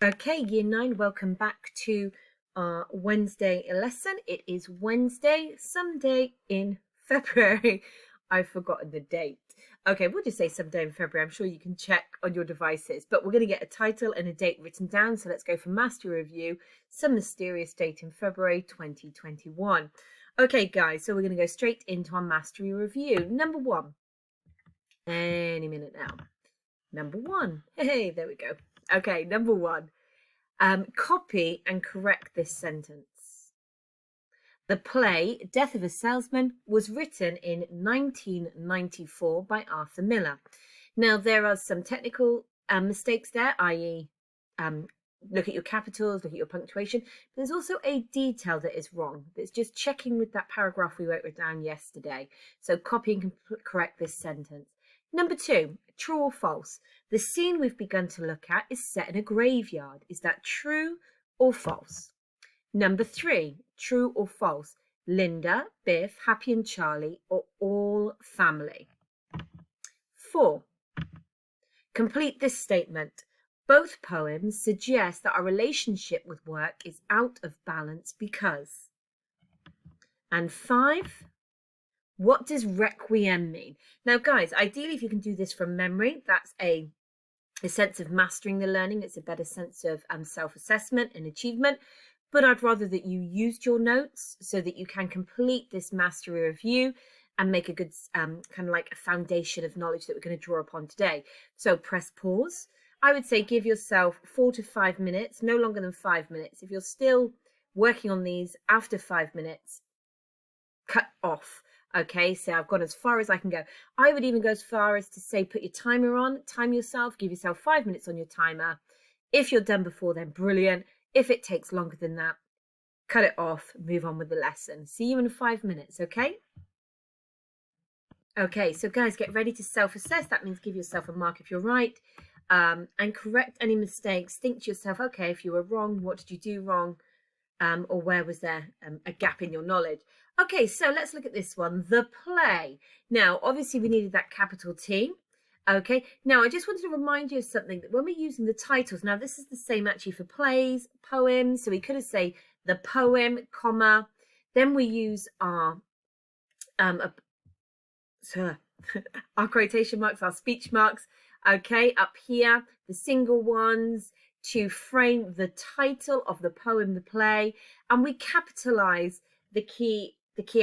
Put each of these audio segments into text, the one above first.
Okay, Year 9, welcome back to our Wednesday lesson. It is Wednesday, someday in February. I've forgotten the date. Okay, we'll just say someday in February. I'm sure you can check on your devices, but we're going to get a title and a date written down. So let's go for Mastery Review, some mysterious date in February 2021. Okay, guys, so we're going to go straight into our Mastery Review. Number 1. Any minute now. Number 1. Hey, there we go. Okay, number 1. Copy and correct this sentence. The play Death of a Salesman was written in 1994 by Arthur Miller. Now, there are some technical mistakes there, i.e., look at your capitals, look at your punctuation. But there's also a detail that is wrong. It's just checking with that paragraph we wrote down yesterday. So copy and correct this sentence. Number 2, true or false? The scene we've begun to look at is set in a graveyard. Is that true or false? Number 3, true or false? Linda, Biff, Happy and Charlie are all family. 4, complete this statement. Both poems suggest that our relationship with work is out of balance because. And 5, what does requiem mean? Now, guys, ideally, if you can do this from memory, that's a sense of mastering the learning. It's a better sense of self-assessment and achievement. But I'd rather that you used your notes so that you can complete this mastery review and make a good kind of like a foundation of knowledge that we're going to draw upon today. So press pause. I would say give yourself 4 to 5 minutes, no longer than 5 minutes. If you're still working on these after 5 minutes, cut off. Okay, so I've gone as far as I can go. I would even go as far as to say put your timer on, time yourself, give yourself 5 minutes on your timer. If you're done before then, brilliant. If it takes longer than that, cut it off, move on with the lesson. See you in 5 minutes, okay? Okay, so guys, get ready to self-assess. That means give yourself a mark if you're right, and correct any mistakes. Think to yourself, okay, if you were wrong, what did you do wrong? Or where was there a gap in your knowledge? Okay, so let's look at this one, the play. Now, obviously, we needed that capital T. Okay, now I just wanted to remind you of something, that when we're using the titles, now this is the same actually for plays, poems, so we could have say the poem, comma, then we use our our quotation marks, our speech marks, okay, up here, the single ones, to frame the title of the poem, the play, and we capitalize the key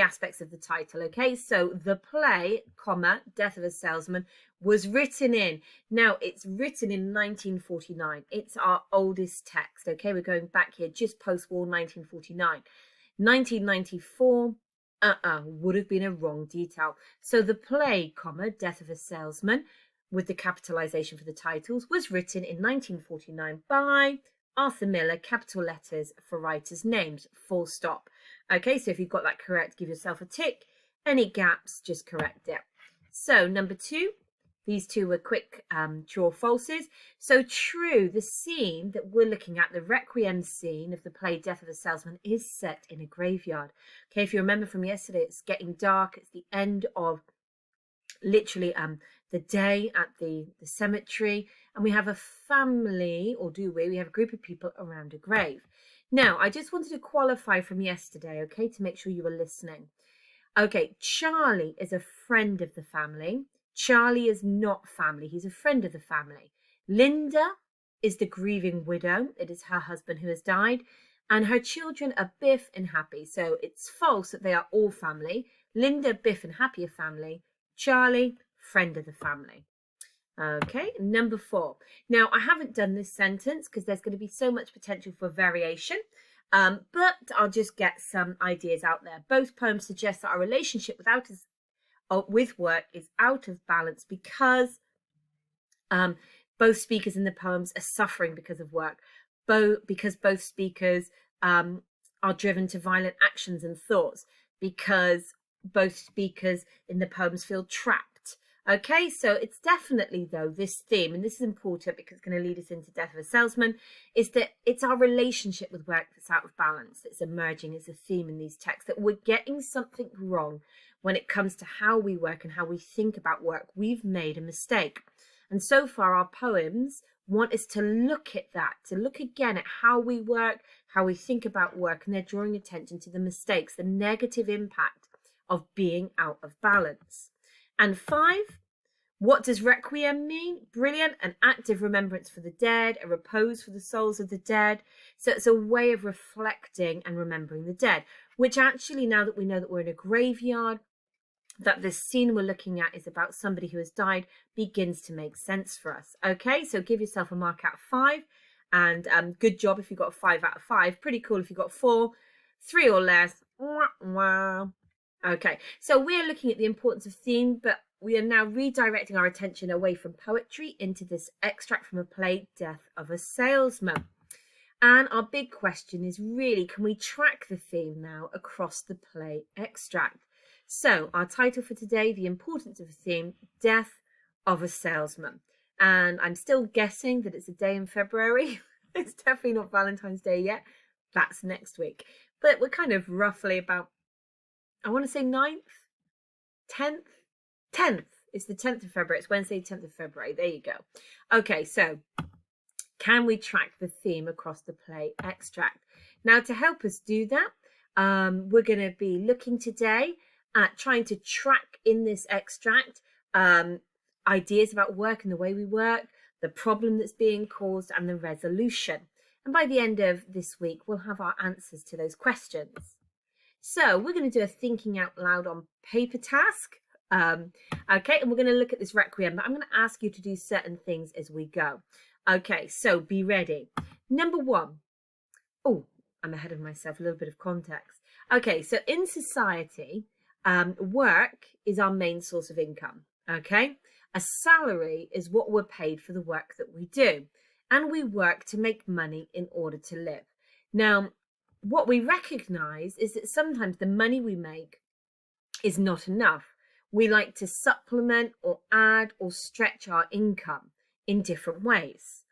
aspects of the title. Okay, so the play, comma, Death of a Salesman, was written in. Now it's written in 1949. It's our oldest text. Okay, we're going back here just post-war 1949. 1994 would have been a wrong detail. So the play, comma, Death of a Salesman, with the capitalization for the titles, was written in 1949 by Arthur Miller, capital letters for writers' names, full stop. Okay, so if you've got that correct, give yourself a tick. Any gaps, just correct it. So number 2, these two were quick true or falses. So true, the scene that we're looking at, the requiem scene of the play Death of a Salesman, is set in a graveyard. Okay, if you remember from yesterday, it's getting dark. It's the end of literally the day at the cemetery, and we have a family, or do we have a group of people around a grave. Now, I just wanted to qualify from yesterday, okay, to make sure you were listening. Okay, Charlie is a friend of the family. Charlie is not family. He's a friend of the family. Linda is the grieving widow. It is her husband who has died. And her children are Biff and Happy. So it's false that they are all family. Linda, Biff and Happy are family. Charlie, friend of the family. Okay, number 4. Now, I haven't done this sentence because there's going to be so much potential for variation. But I'll just get some ideas out there. Both poems suggest that our relationship with work is out of balance because both speakers in the poems are suffering because of work. Because both speakers are driven to violent actions and thoughts. Because both speakers in the poems feel trapped. Okay, so it's definitely, though, this theme, and this is important because it's going to lead us into Death of a Salesman, is that it's our relationship with work that's out of balance, that's emerging as a theme in these texts, that we're getting something wrong when it comes to how we work and how we think about work. We've made a mistake. And so far, our poems, want us to look at that, to look again at how we work, how we think about work, and they're drawing attention to the mistakes, the negative impact of being out of balance. And 5, what does requiem mean? Brilliant. An active remembrance for the dead, a repose for the souls of the dead. So it's a way of reflecting and remembering the dead, which actually, now that we know that we're in a graveyard, that this scene we're looking at is about somebody who has died, begins to make sense for us. Okay, so give yourself a mark out of 5, and good job if you got a 5 out of 5. Pretty cool if you got 4, 3 or less. Okay, so we're looking at the importance of theme, but we are now redirecting our attention away from poetry into this extract from a play, Death of a Salesman. And our big question is really, can we track the theme now across the play extract? So our title for today, The Importance of a Theme, Death of a Salesman. And I'm still guessing that it's a day in February. It's definitely not Valentine's Day yet. That's next week. But we're kind of roughly about, I want to say 9th, 10th. It's the 10th of February. It's Wednesday, 10th of February. There you go. Okay, so can we track the theme across the play extract? Now, to help us do that, we're going to be looking today at trying to track in this extract ideas about work and the way we work, the problem that's being caused, and the resolution. And by the end of this week, we'll have our answers to those questions. So we're going to do a thinking out loud on paper task. Okay, and we're going to look at this requiem, but I'm going to ask you to do certain things as we go. Okay, so be ready. Number 1. Oh, I'm ahead of myself, a little bit of context. Okay, so in society, work is our main source of income. Okay, a salary is what we're paid for the work that we do, and we work to make money in order to live. Now, what we recognize is that sometimes the money we make is not enough. We like to supplement or add or stretch our income in different ways.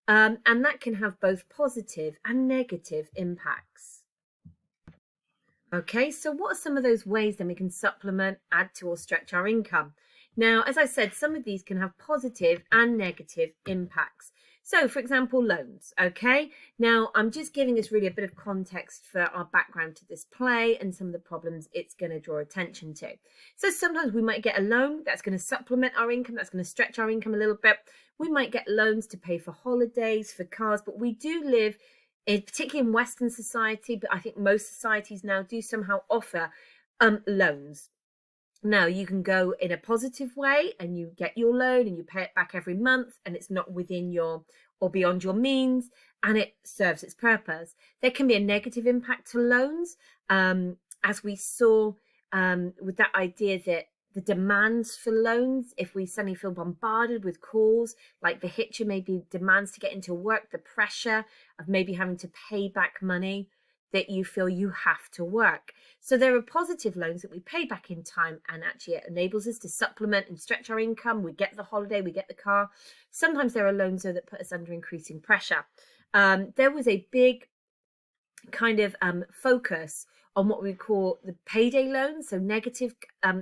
And that can have both positive and negative impacts. Okay, so what are some of those ways then we can supplement, add to, or stretch our income? Now, as I said, some of these can have positive and negative impacts. So, for example, loans, okay? Now, I'm just giving us really a bit of context for our background to this play and some of the problems it's going to draw attention to. So sometimes we might get a loan that's going to supplement our income, that's going to stretch our income a little bit. We might get loans to pay for holidays, for cars, but we do live, particularly in Western society, but I think most societies now do somehow offer loans. Now, you can go in a positive way and you get your loan and you pay it back every month, and it's not within your or beyond your means, and it serves its purpose. There can be a negative impact to loans, as we saw with that idea that the demands for loans, if we suddenly feel bombarded with calls, like the hitcher maybe demands to get into work, the pressure of maybe having to pay back money, that you feel you have to work. So there are positive loans that we pay back in time, and actually it enables us to supplement and stretch our income. We get the holiday, we get the car. Sometimes there are loans though that put us under increasing pressure. There was a big kind of focus on what we call the payday loans, so negative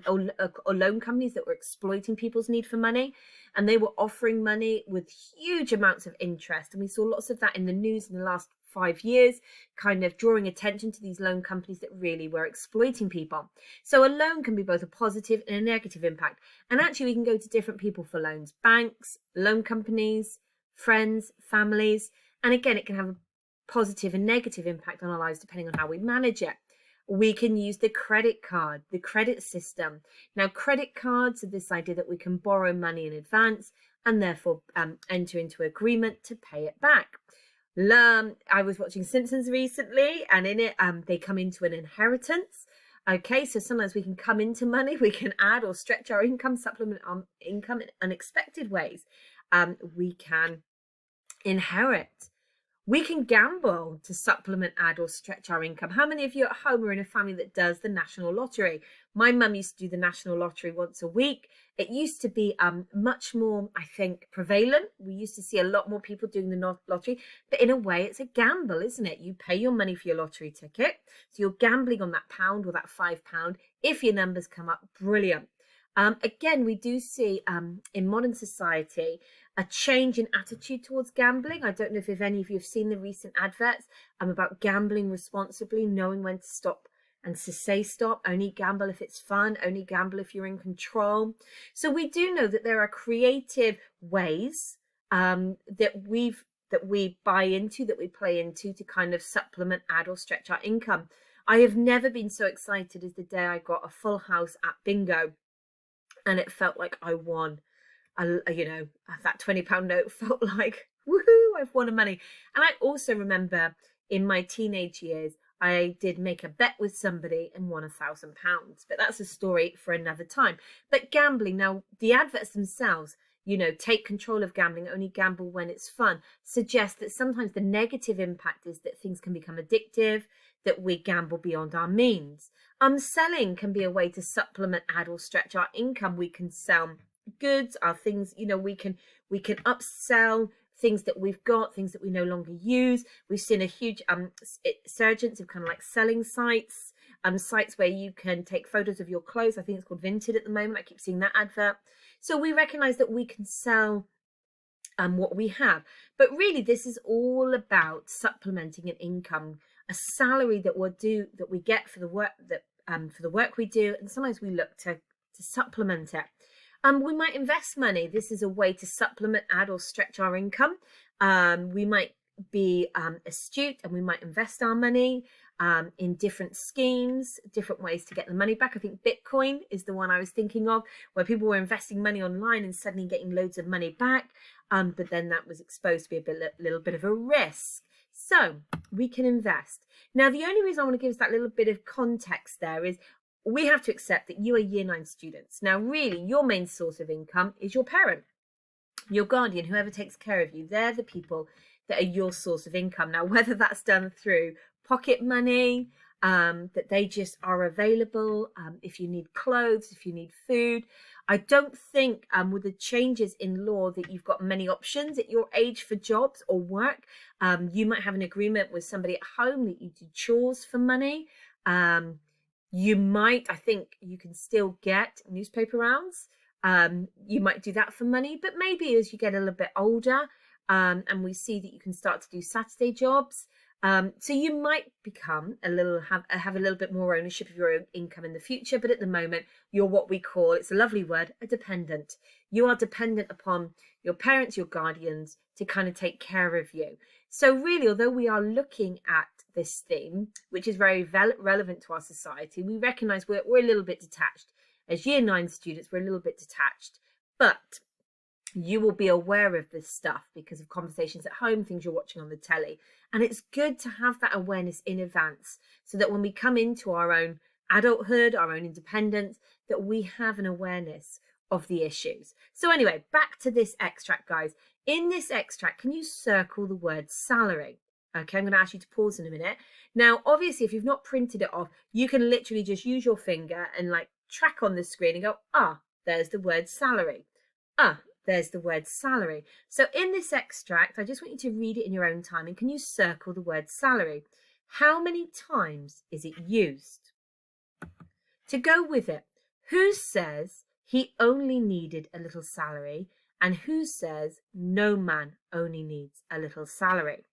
or loan companies that were exploiting people's need for money, and they were offering money with huge amounts of interest. And we saw lots of that in the news in the last 5 years, kind of drawing attention to these loan companies that really were exploiting people. So a loan can be both a positive and a negative impact. And actually we can go to different people for loans: banks, loan companies, friends, families. And again, it can have a positive and negative impact on our lives depending on how we manage it. We can use the credit card, the credit system. Now, credit cards are this idea that we can borrow money in advance and therefore enter into agreement to pay it back. I was watching Simpsons recently, and in it they come into an inheritance. Okay, so sometimes we can come into money, we can add or stretch our income, supplement our income in unexpected ways. We can inherit. We can gamble to supplement, add, or stretch our income. How many of you at home are in a family that does the National Lottery? My mum used to do the National Lottery once a week. It used to be much more, I think, prevalent. We used to see a lot more people doing the lottery, but in a way, it's a gamble, isn't it? You pay your money for your lottery ticket, so you're gambling on that £1 or that £5. If your numbers come up, brilliant. Again, we do see in modern society a change in attitude towards gambling. I don't know if any of you have seen the recent adverts about gambling responsibly, knowing when to stop and to say stop. Only gamble if it's fun, only gamble if you're in control. So we do know that there are creative ways that we buy into, that we play into, to kind of supplement, add, or stretch our income. I have never been so excited as the day I got a full house at bingo, and it felt like I won. You know, that £20 note felt like, woohoo, I've won a money. And I also remember in my teenage years, I did make a bet with somebody and won £1,000, but that's a story for another time. But gambling, now the adverts themselves, you know, take control of gambling, only gamble when it's fun, suggest that sometimes the negative impact is that things can become addictive, that we gamble beyond our means. Selling can be a way to supplement, add, or stretch our income. We can sell goods, our things, you know, we can upsell things that we've got, things that we no longer use. We've seen a huge resurgence of kind of like selling sites, sites where you can take photos of your clothes. I think it's called Vinted at the moment. I keep seeing that advert. So we recognize that we can sell what we have, but really this is all about supplementing an income, a salary that we get for the work we do, and sometimes we look to supplement it. We might invest money. This is a way to supplement, add, or stretch our income. We might be astute, and we might invest our money in different schemes, different ways to get the money back. I think Bitcoin is the one I was thinking of, where people were investing money online and suddenly getting loads of money back. But then that was exposed to be a little bit of a risk. So we can invest. Now, the only reason I want to give us that little bit of context there is we have to accept that you are Year 9 students. Now, really, your main source of income is your parent, your guardian, whoever takes care of you. They're the people that are your source of income. Now, whether that's done through pocket money, that they just are available if you need clothes, if you need food. I don't think with the changes in law that you've got many options at your age for jobs or work. You might have an agreement with somebody at home that you do chores for money. You might, I think you can still get newspaper rounds. You might do that for money, but maybe as you get a little bit older and we see that you can start to do Saturday jobs, so you might become have a little bit more ownership of your own income in the future. But at the moment, you're what we call, it's a lovely word, a dependent. You are dependent upon your parents, your guardians, to kind of take care of you. So really, although we are looking at this theme, which is very relevant to our society, we recognise we're a little bit detached. As Year 9 students, we're a little bit detached. But you will be aware of this stuff because of conversations at home, things you're watching on the telly. And it's good to have that awareness in advance so that when we come into our own adulthood, our own independence, that we have an awareness of the issues. So anyway, back to this extract, guys. In this extract, can you circle the word salary? Okay, I'm going to ask you to pause in a minute. Now, obviously, if you've not printed it off, you can literally just use your finger and like track on the screen and go, there's the word salary. There's the word salary. So in this extract, I just want you to read it in your own time. And can you circle the word salary? How many times is it used? To go with it, who says he only needed a little salary? And who says no man only needs a little salary?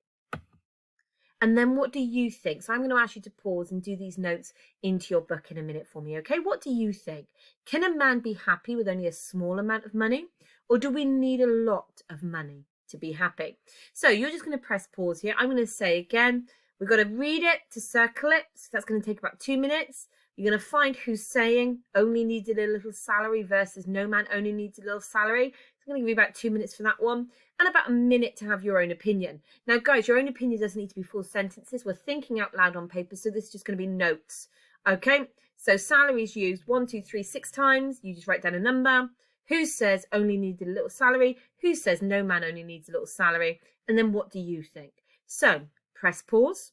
And then what do you think? So I'm going to ask you to pause and do these notes into your book in a minute for me, okay? What do you think? Can a man be happy with only a small amount of money? Or do we need a lot of money to be happy? So you're just going to press pause here. I'm going to say again, we've got to read it to circle it. So that's going to take about 2 minutes. You're going to find who's saying only needed a little salary versus no man only needs a little salary. So I'm going to give you about 2 minutes for that one and about a minute to have your own opinion. Now, guys, your own opinion doesn't need to be full sentences. We're thinking out loud on paper, so this is just going to be notes. Okay, so salary is used 1, 2, 3, 6 times. You just write down a number. Who says only needed a little salary? Who says no man only needs a little salary? And then what do you think? So press pause,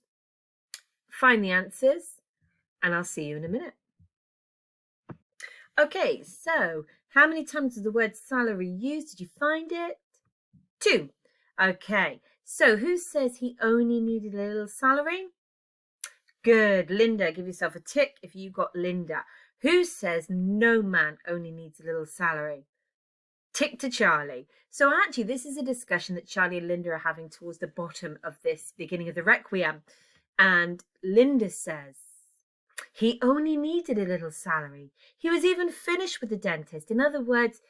find the answers, and I'll see you in a minute. Okay, so how many times was the word salary used? Did you find it? 2. Okay, so who says he only needed a little salary? Good, Linda, give yourself a tick if you got Linda. Who says no man only needs a little salary? Tick to Charlie. So actually, this is a discussion that Charlie and Linda are having towards the bottom of this beginning of the Requiem. And Linda says, he only needed a little salary. He was even finished with the dentist. In other words,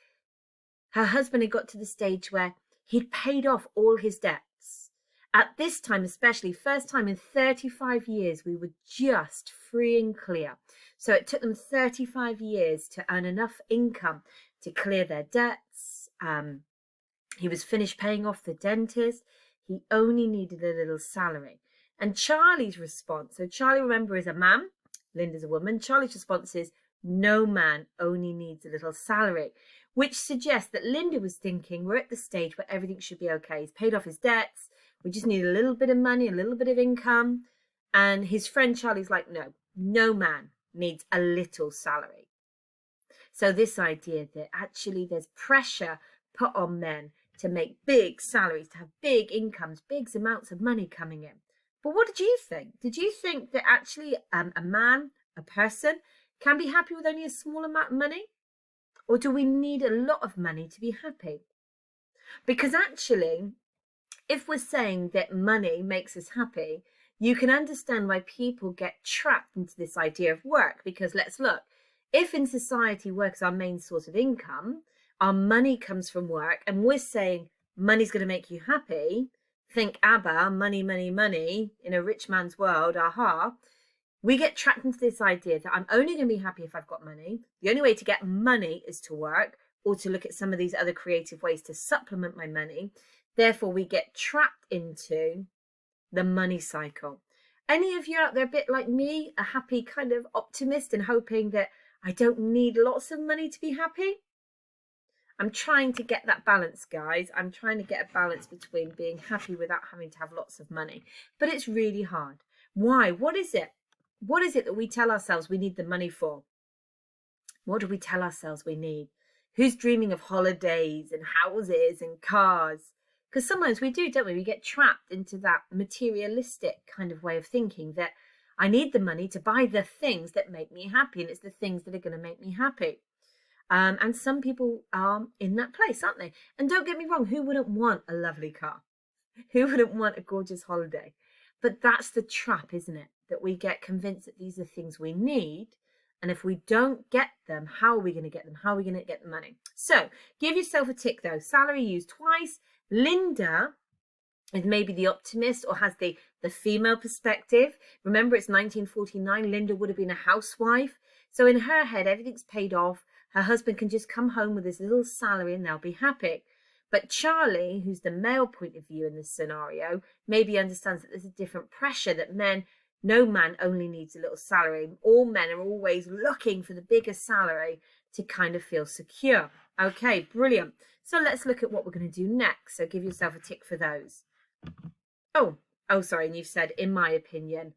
her husband had got to the stage where he'd paid off all his debts. At this time, especially, first time in 35 years, we were just free and clear. So it took them 35 years to earn enough income to clear their debts. He was finished paying off the dentist. He only needed a little salary. And Charlie's response, so Charlie, remember, is a man. Linda's a woman. Charlie's response is, no man only needs a little salary, which suggests that Linda was thinking we're at the stage where everything should be okay. He's paid off his debts. We just need a little bit of money, a little bit of income. And his friend Charlie's like, no, no man needs a little salary. So this idea that actually there's pressure put on men to make big salaries, to have big incomes, big amounts of money coming in. But what did you think? Did you think that actually a man, a person, can be happy with only a small amount of money? Or do we need a lot of money to be happy? Because actually, if we're saying that money makes us happy, you can understand why people get trapped into this idea of work. Because let's look, if in society work is our main source of income, our money comes from work, and we're saying money's going to make you happy, think ABBA, money, money, money, in a rich man's world, aha. We get trapped into this idea that I'm only going to be happy if I've got money. The only way to get money is to work or to look at some of these other creative ways to supplement my money. Therefore, we get trapped into the money cycle. Any of you out there a bit like me, a happy kind of optimist and hoping that I don't need lots of money to be happy? I'm trying to get that balance, guys. I'm trying to get a balance between being happy without having to have lots of money. But it's really hard. Why? What is it? What is it that we tell ourselves we need the money for? What do we tell ourselves we need? Who's dreaming of holidays and houses and cars? Because sometimes we do, don't we? We get trapped into that materialistic kind of way of thinking that I need the money to buy the things that make me happy, and it's the things that are going to make me happy. And some people are in that place, aren't they? And don't get me wrong, who wouldn't want a lovely car? Who wouldn't want a gorgeous holiday? But that's the trap, isn't it? That we get convinced that these are things we need. And if we don't get them, how are we going to get them? How are we going to get the money? So give yourself a tick, though. Salary used twice. Linda is maybe the optimist or has the female perspective. Remember, it's 1949. Linda would have been a housewife. So in her head, everything's paid off. Her husband can just come home with his little salary and they'll be happy. But Charlie, who's the male point of view in this scenario, maybe understands that there's a different pressure, that no man only needs a little salary. All men are always looking for the bigger salary to kind of feel secure. Okay, brilliant. So let's look at what we're going to do next. So give yourself a tick for those. Oh, sorry. And you've said, in my opinion,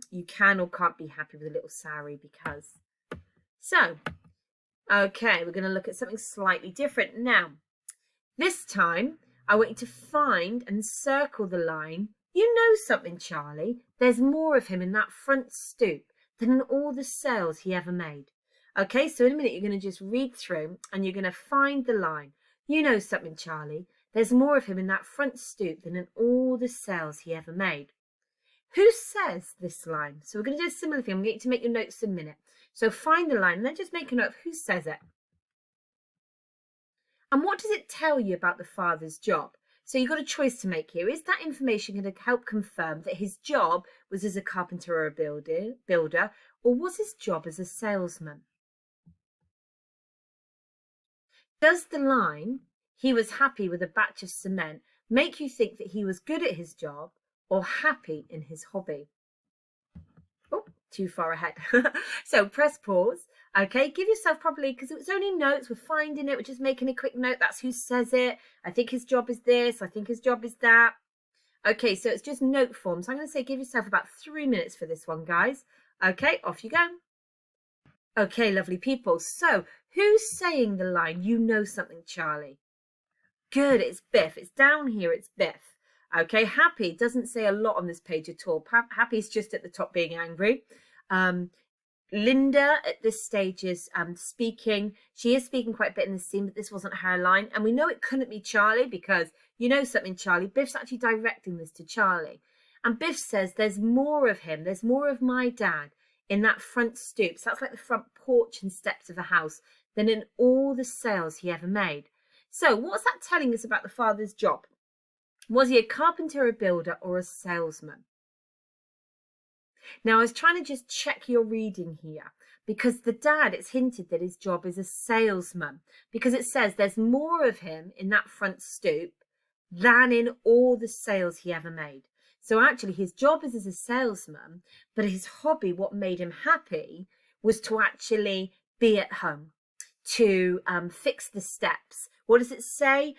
you can or can't be happy with a little salary because. So, okay, we're going to look at something slightly different now. This time, I want you to find and circle the line. You know something, Charlie. There's more of him in that front stoop than in all the sales he ever made. Okay, so in a minute, you're going to just read through and you're going to find the line. You know something, Charlie. There's more of him in that front stoop than in all the sales he ever made. Who says this line? So we're going to do a similar thing. I'm going to make your notes in a minute. So find the line and then just make a note of who says it. And what does it tell you about the father's job? So you've got a choice to make here. Is that information going to help confirm that his job was as a carpenter or a builder, or was his job as a salesman? Does the line, he was happy with a batch of cement, make you think that he was good at his job or happy in his hobby? Oh, too far ahead. So press pause. Okay, give yourself probably, because it's only notes, we're finding it, we're just making a quick note. That's who says it. I think his job is this. I think his job is that. Okay, so it's just note form. So I'm going to say give yourself about 3 minutes for this one, guys. Okay, off you go. Okay, lovely people. So who's saying the line, you know something, Charlie? Good, it's Biff. It's down here, it's Biff. Okay, happy doesn't say a lot on this page at all. Happy's just at the top being angry. Linda at this stage is speaking. She is speaking quite a bit in the scene, but this wasn't her line. And we know it couldn't be Charlie because you know something, Charlie. Biff's actually directing this to Charlie. And Biff says there's more of him. There's more of my dad in that front stoop. So that's like the front porch and steps of a house than in all the sales he ever made. So what's that telling us about the father's job? Was he a carpenter, a builder, or a salesman? Now, I was trying to just check your reading here because the dad, it's hinted that his job is a salesman because it says there's more of him in that front stoop than in all the sales he ever made. So actually his job is as a salesman, but his hobby, what made him happy, was to actually be at home, to fix the steps. What does it say?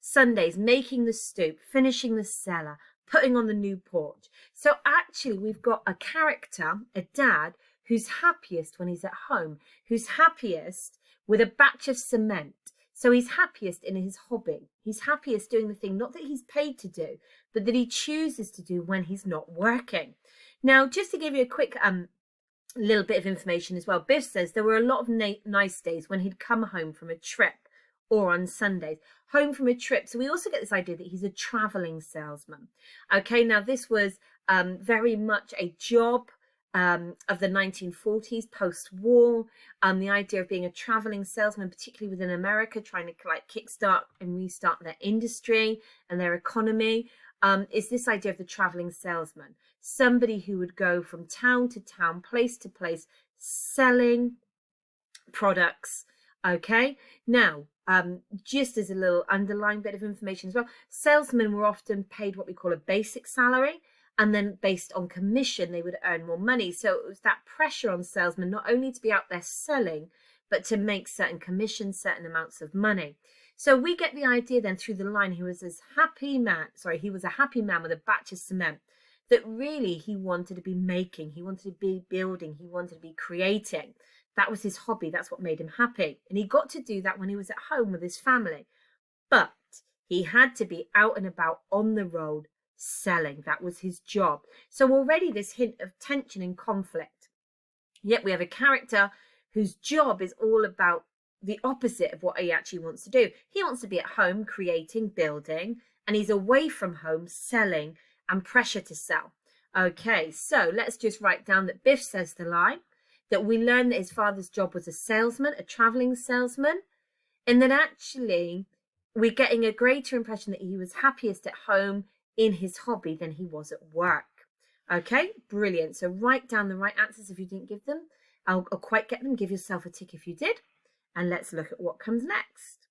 Sundays, making the stoop, finishing the cellar, putting on the new porch. So actually we've got a character, a dad, who's happiest when he's at home, who's happiest with a batch of cement. So he's happiest in his hobby. He's happiest doing the thing, not that he's paid to do, but that he chooses to do when he's not working. Now, just to give you a quick little bit of information as well, Biff says there were a lot of nice days when he'd come home from a trip or on Sundays, home from a trip. So we also get this idea that he's a traveling salesman. Okay, now this was very much a job of the 1940s, post-war. The idea of being a traveling salesman, particularly within America, trying to like kickstart and restart their industry and their economy, is this idea of the traveling salesman. Somebody who would go from town to town, place to place, selling products. Okay, now, just as a little underlying bit of information as well, salesmen were often paid what we call a basic salary, and then based on commission, they would earn more money. So it was that pressure on salesmen, not only to be out there selling, but to make certain commissions, certain amounts of money. So we get the idea then through the line, he was a happy man with a batch of cement, that really he wanted to be making, he wanted to be building, he wanted to be creating. That was his hobby. That's what made him happy. And he got to do that when he was at home with his family. But he had to be out and about on the road selling. That was his job. So already this hint of tension and conflict. Yet we have a character whose job is all about the opposite of what he actually wants to do. He wants to be at home creating, building, and he's away from home selling and pressure to sell. Okay, so let's just write down that Biff says the line, that we learn that his father's job was a salesman, a traveling salesman, and that actually we're getting a greater impression that he was happiest at home in his hobby than he was at work. Okay, brilliant. So write down the right answers if you didn't give them. I'll quite get them. Give yourself a tick if you did. And let's look at what comes next.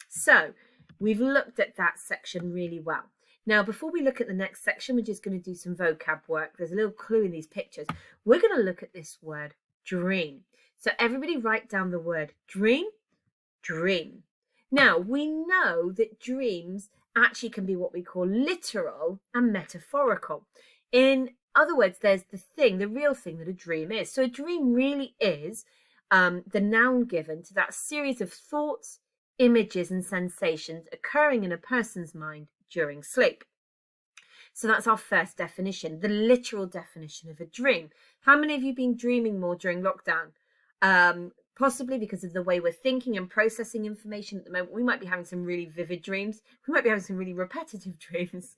So we've looked at that section really well. Now, before we look at the next section, we're just going to do some vocab work. There's a little clue in these pictures. We're going to look at this word, dream. So everybody write down the word dream, dream. Now, we know that dreams actually can be what we call literal and metaphorical. In other words, there's the thing, the real thing that a dream is. So a dream really is the noun given to that series of thoughts, images and sensations occurring in a person's mind during sleep. So that's our first definition, the literal definition of a dream. How many of you have been dreaming more during lockdown? Possibly because of the way we're thinking and processing information at the moment. We might be having some really vivid dreams. We might be having some really repetitive dreams.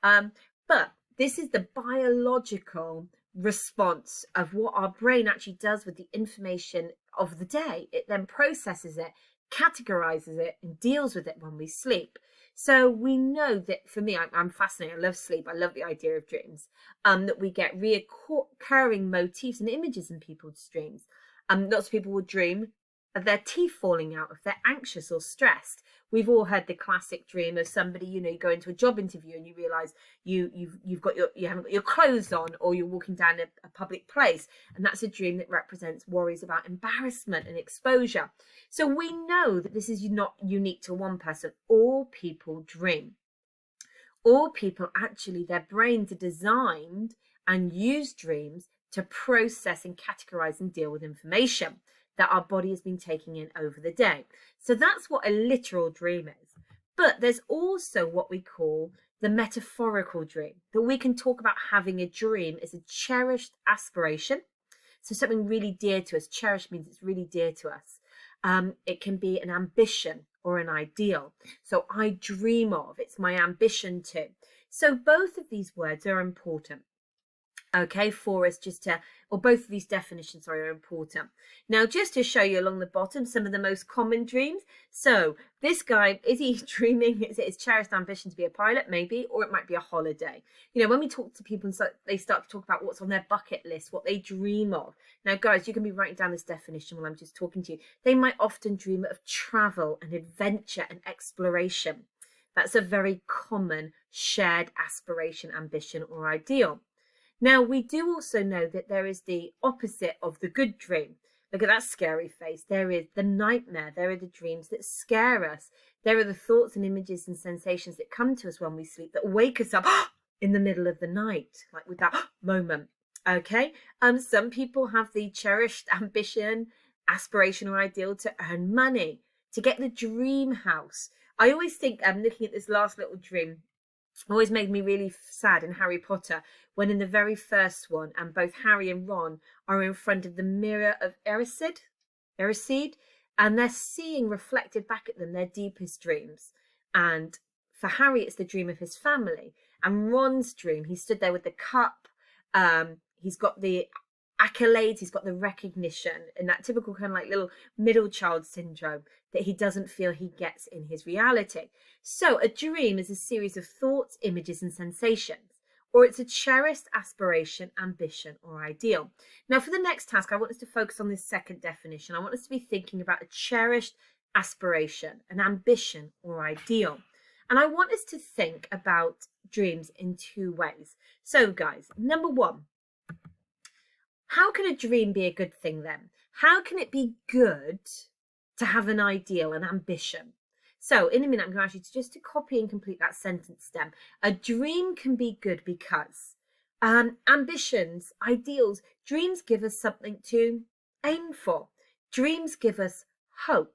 But this is the biological response of what our brain actually does with the information of the day. It then processes it, categorizes it, and deals with it when we sleep. So we know that, for me, I'm fascinated. I love sleep. I love the idea of dreams, that we get reoccurring motifs and images in people's dreams. Lots of people will dream of their teeth falling out if they're anxious or stressed. We've all heard the classic dream of somebody, you go into a job interview and you realise you haven't got your clothes on, or you're walking down a public place, and that's a dream that represents worries about embarrassment and exposure. So we know that this is not unique to one person. All people dream. All people actually, their brains are designed and use dreams to process and categorize and deal with information that our body has been taking in over the day. So that's what a literal dream is. But there's also what we call the metaphorical dream, that we can talk about having a dream as a cherished aspiration, So something really dear to us. Cherish means it's really dear to us. It can be an ambition or an ideal. So I dream of, it's my ambition to. So both of these words are important. Okay, for us just to, or both of these definitions, sorry, are important. Now, just to show you along the bottom some of the most common dreams. So this guy, is he dreaming, is it his cherished ambition to be a pilot? Maybe, or it might be a holiday. You know, when we talk to people and so they start to talk about what's on their bucket list, what they dream of. Now, guys, you can be writing down this definition while I'm just talking to you. They might often dream of travel and adventure and exploration. That's a very common shared aspiration, ambition, or ideal. Now, we do also know that there is the opposite of the good dream. Look at that scary face. There is the nightmare. There are the dreams that scare us. There are the thoughts and images and sensations that come to us when we sleep that wake us up in the middle of the night, like with that moment. Okay. Some people have the cherished ambition, aspiration, or ideal to earn money, to get the dream house. I always think, looking at this last little dream, always made me really sad in Harry Potter when in the very first one, and both Harry and Ron are in front of the mirror of Erised, and they're seeing reflected back at them their deepest dreams. And for Harry, it's the dream of his family. And Ron's dream, he stood there with the cup. He's got the accolades, he's got the recognition, and that typical kind of like little middle child syndrome that he doesn't feel he gets in his reality. So a dream is a series of thoughts, images, and sensations, or it's a cherished aspiration, ambition, or ideal. Now, for the next task, I want us to focus on this second definition. I want us to be thinking about a cherished aspiration, an ambition, or ideal. And I want us to think about dreams in two ways. So, guys, number one, how can a dream be a good thing then? How can it be good to have an ideal, an ambition? So in a minute, I'm going to ask you to copy and complete that sentence stem. A dream can be good because ambitions, ideals, dreams give us something to aim for. Dreams give us hope.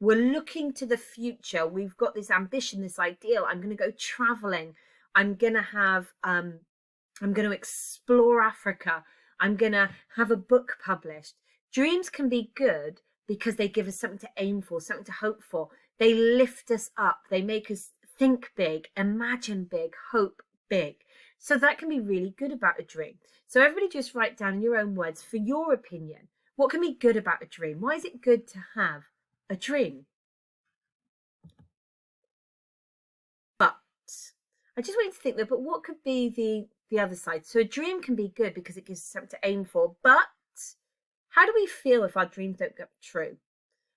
We're looking to the future. We've got this ambition, this ideal. I'm going to go traveling. I'm going to explore Africa. I'm going to have a book published. Dreams can be good because they give us something to aim for, something to hope for. They lift us up. They make us think big, imagine big, hope big. So that can be really good about a dream. So everybody just write down in your own words, for your opinion, what can be good about a dream? Why is it good to have a dream? But I just want you to think that, but what could be the other side? So a dream can be good because it gives us something to aim for, but how do we feel if our dreams don't get true?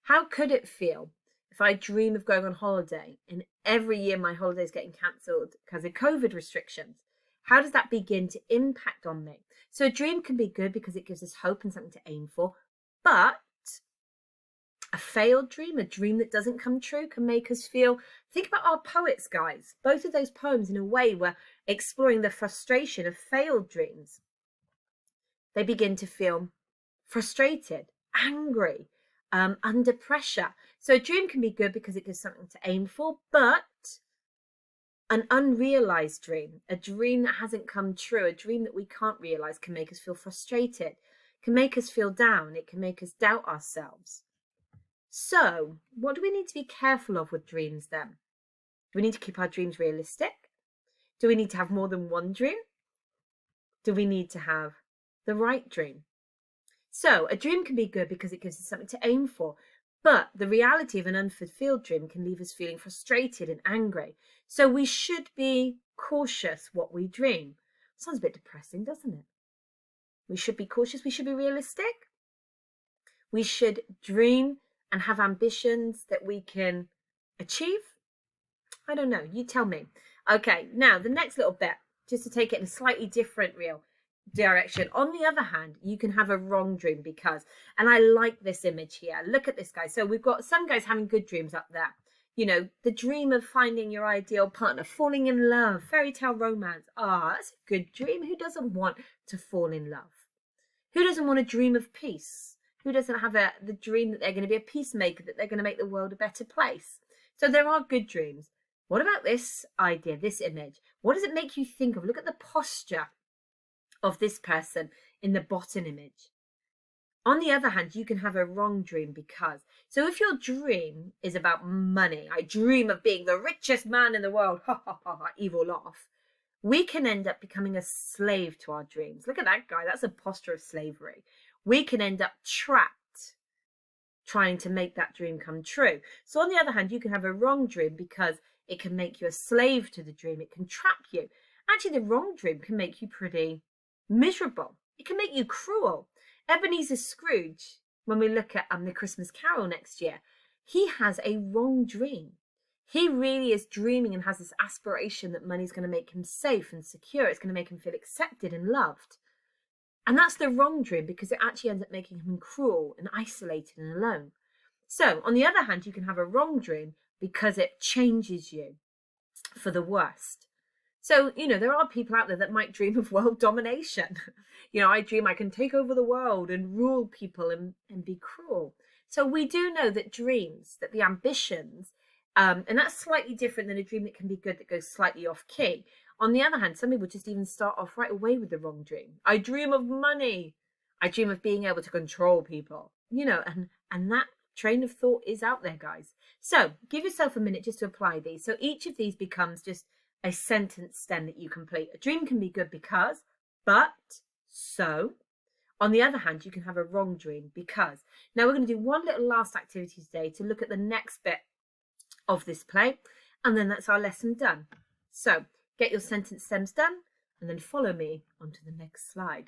How could it feel if I dream of going on holiday and every year my holiday is getting cancelled because of COVID restrictions? How does that begin to impact on me? So a dream can be good because it gives us hope and something to aim for, but a failed dream, a dream that doesn't come true, can make us feel, think about our poets, guys. Both of those poems, in a way, were exploring the frustration of failed dreams. They begin to feel frustrated, angry, under pressure. So a dream can be good because it gives something to aim for, but an unrealized dream, a dream that hasn't come true, a dream that we can't realize, can make us feel frustrated, can make us feel down, it can make us doubt ourselves. So what do we need to be careful of with dreams then? Do we need to keep our dreams realistic? Do we need to have more than one dream? Do we need to have the right dream? So a dream can be good because it gives us something to aim for, but the reality of an unfulfilled dream can leave us feeling frustrated and angry. So we should be cautious what we dream. Sounds a bit depressing, doesn't it? We should be cautious. We should be realistic. We should dream and have ambitions that we can achieve. I don't know. You tell me. Okay, now the next little bit, just to take it in a slightly different direction. On the other hand, you can have a wrong dream because, and I like this image here. Look at this guy. So we've got some guys having good dreams up there. You know, the dream of finding your ideal partner, falling in love, fairy tale romance. That's a good dream. Who doesn't want to fall in love? Who doesn't want to dream of peace? Who doesn't have the dream that they're going to be a peacemaker, that they're going to make the world a better place? So there are good dreams. What about this idea, this image? What does it make you think of? Look at the posture of this person in the bottom image. On the other hand, you can have a wrong dream because. So if your dream is about money, I dream of being the richest man in the world, ha ha ha, ha, evil laugh, we can end up becoming a slave to our dreams. Look at that guy, that's a posture of slavery. We can end up trapped trying to make that dream come true. So on the other hand, you can have a wrong dream because it can make you a slave to the dream. It can trap you. Actually, the wrong dream can make you pretty miserable. It can make you cruel. Ebenezer Scrooge, when we look at the Christmas Carol next year, he has a wrong dream. He really is dreaming and has this aspiration that money's going to make him safe and secure. It's going to make him feel accepted and loved. And that's the wrong dream because it actually ends up making him cruel and isolated and alone. So, on the other hand, you can have a wrong dream because it changes you for the worst. So, there are people out there that might dream of world domination. I dream I can take over the world and rule people and be cruel. So we do know that dreams, that the ambitions, and that's slightly different than a dream that can be good that goes slightly off key. On the other hand, some people just even start off right away with the wrong dream. I dream of money. I dream of being able to control people, and that train of thought is out there, guys. So give yourself a minute just to apply these. So each of these becomes just a sentence stem that you complete. A dream can be good because, but, so. On the other hand, you can have a wrong dream because. Now we're going to do one little last activity today to look at the next bit of this play, and then that's our lesson done. So get your sentence stems done and then follow me onto the next slide.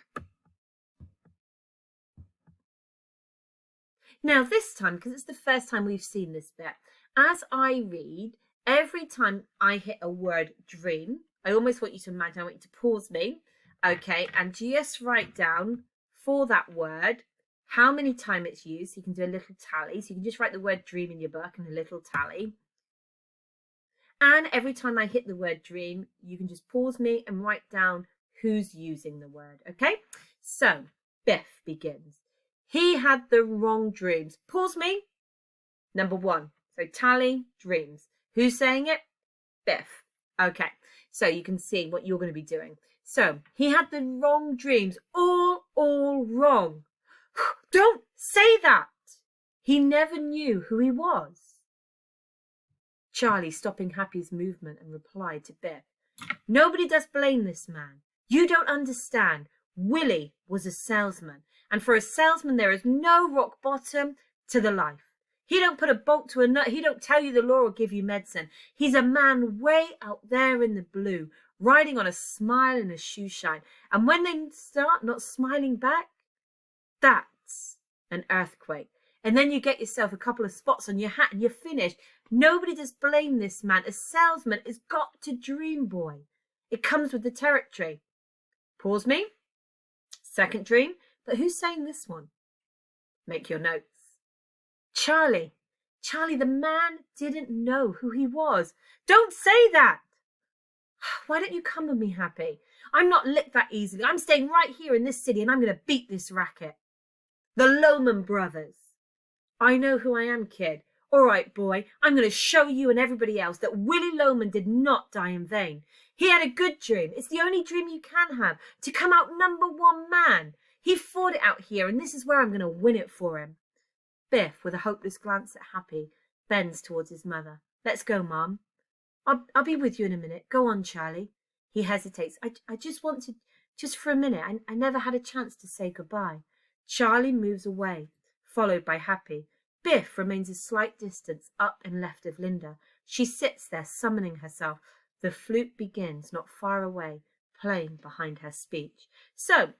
Now this time, because it's the first time we've seen this bit, as I read, every time I hit a word dream, I almost want you to imagine, I want you to pause me, okay, and just write down for that word how many times it's used. You can do a little tally. So you can just write the word dream in your book and a little tally. And every time I hit the word dream, you can just pause me and write down who's using the word, okay? So Biff begins. He had the wrong dreams. Pause me. Number 1. So tally, dreams. Who's saying it? Biff. Okay, so you can see what you're going to be doing. So he had the wrong dreams. All wrong. Don't say that. He never knew who he was. Charlie, stopping Happy's movement, and replied to Biff, nobody does blame this man. You don't understand. Willie was a salesman, and for a salesman there is no rock bottom to the life. He don't put a bolt to a nut. He don't tell you the law or give you medicine. He's a man way out there in the blue, riding on a smile and a shoe shine. And when they start not smiling back, that's an earthquake. And then you get yourself a couple of spots on your hat and you're finished. Nobody does blame this man. A salesman has got to dream, boy. It comes with the territory. Pause me. Second dream. But who's saying this one? Make your notes. Charlie, the man didn't know who he was. Don't say that. Why don't you come with me, Happy? I'm not licked that easily. I'm staying right here in this city and I'm going to beat this racket. The Lohman brothers. I know who I am, kid. All right, boy, I'm going to show you and everybody else that Willie Lohman did not die in vain. He had a good dream. It's the only dream you can have, to come out #1 man. He fought it out here, and this is where I'm going to win it for him. Biff, with a hopeless glance at Happy, bends towards his mother. Let's go, Mum. I'll be with you in a minute. Go on, Charlie. He hesitates. I just want to, just for a minute. I never had a chance to say goodbye. Charlie moves away, followed by Happy. Biff remains a slight distance up and left of Linda. She sits there, summoning herself. The flute begins, not far away, playing behind her speech. So,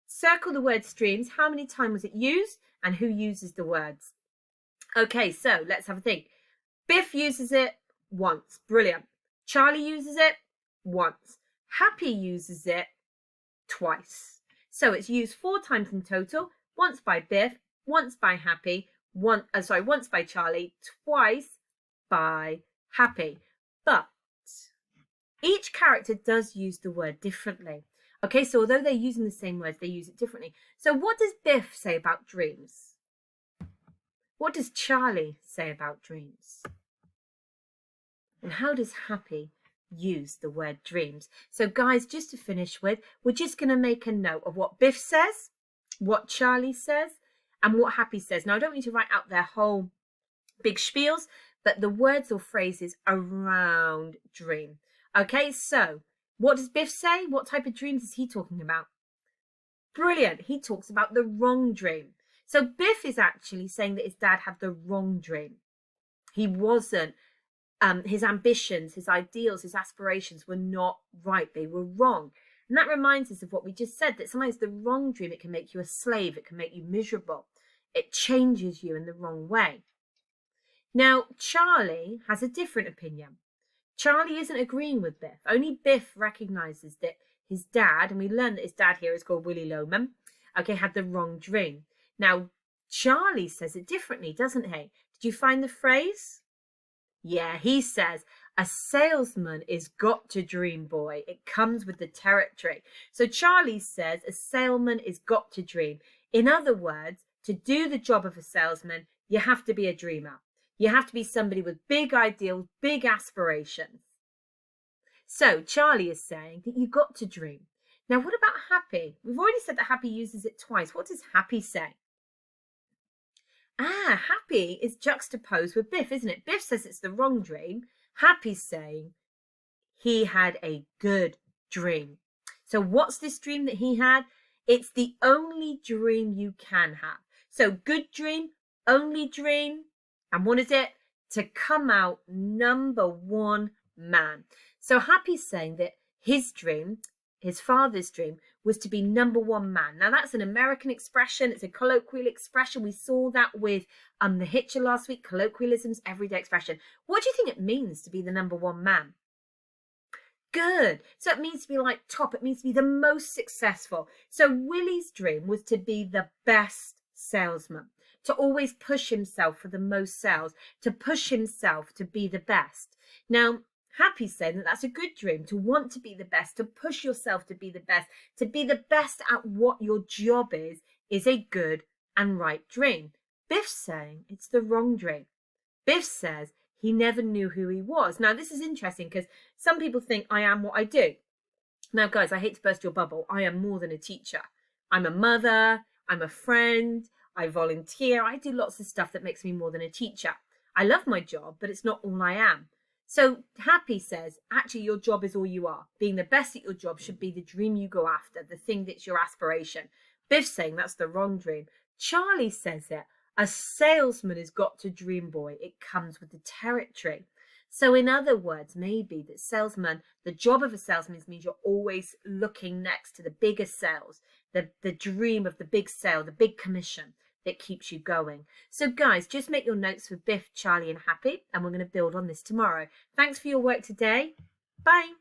circle the word streams. How many times was it used? And who uses the words? Okay, so let's have a think. Biff uses it once. Brilliant. Charlie uses it once. Happy uses it twice. So it's used 4 times in total. Once by Biff, once by Happy, once by Charlie, twice by Happy. But each character does use the word differently. Okay, so although they're using the same words, they use it differently. So what does Biff say about dreams? What does Charlie say about dreams? And how does Happy use the word dreams? So guys, just to finish with, we're just going to make a note of what Biff says, what Charlie says, And what Happy says, now I don't need to write out their whole big spiels, but the words or phrases around dream. Okay, so what does Biff say? What type of dreams is he talking about? Brilliant. He talks about the wrong dream. So Biff is actually saying that his dad had the wrong dream. He wasn't, his ambitions, his ideals, his aspirations were not right. They were wrong. And that reminds us of what we just said, that sometimes the wrong dream, it can make you a slave. It can make you miserable. It changes you in the wrong way. Now, Charlie has a different opinion. Charlie isn't agreeing with Biff. Only Biff recognises that his dad, and we learn that his dad here is called Willie Loman, okay, had the wrong dream. Now, Charlie says it differently, doesn't he? Did you find the phrase? Yeah, he says, a salesman is got to dream, boy. It comes with the territory. So Charlie says a salesman is got to dream. In other words, to do the job of a salesman, you have to be a dreamer. You have to be somebody with big ideals, big aspirations. So Charlie is saying that you got to dream. Now, what about Happy? We've already said that Happy uses it twice. What does Happy say? Happy is juxtaposed with Biff, isn't it? Biff says it's the wrong dream. Happy's saying he had a good dream. So what's this dream that he had? It's the only dream you can have. So good dream, only dream. And what is it? To come out #1 man. So Happy's saying that his dream, his father's dream, was to be #1 man. Now that's an American expression. It's a colloquial expression. We saw that with the Hitcher last week, colloquialisms, everyday expression. What do you think it means to be the #1 man? Good. So it means to be like top. It means to be the most successful. So Willie's dream was to be the best salesman, to always push himself for the most sales, to push himself to be the best. Now, Happy's saying that that's a good dream, to want to be the best, to push yourself to be the best at what your job is a good and right dream. Biff's saying it's the wrong dream. Biff says he never knew who he was. Now, this is interesting because some people think I am what I do. Now, guys, I hate to burst your bubble. I am more than a teacher. I'm a mother. I'm a friend. I volunteer. I do lots of stuff that makes me more than a teacher. I love my job, but it's not all I am. So Happy says, actually, your job is all you are. Being the best at your job should be the dream you go after, the thing that's your aspiration. Biff's saying that's the wrong dream. Charlie says it. A salesman has got to dream, boy. It comes with the territory. So in other words, maybe that salesman, the job of a salesman means you're always looking next to the bigger sales, the dream of the big sale, the big commission that keeps you going. So guys, just make your notes for Biff, Charlie and Happy, and we're going to build on this tomorrow. Thanks for your work today. Bye.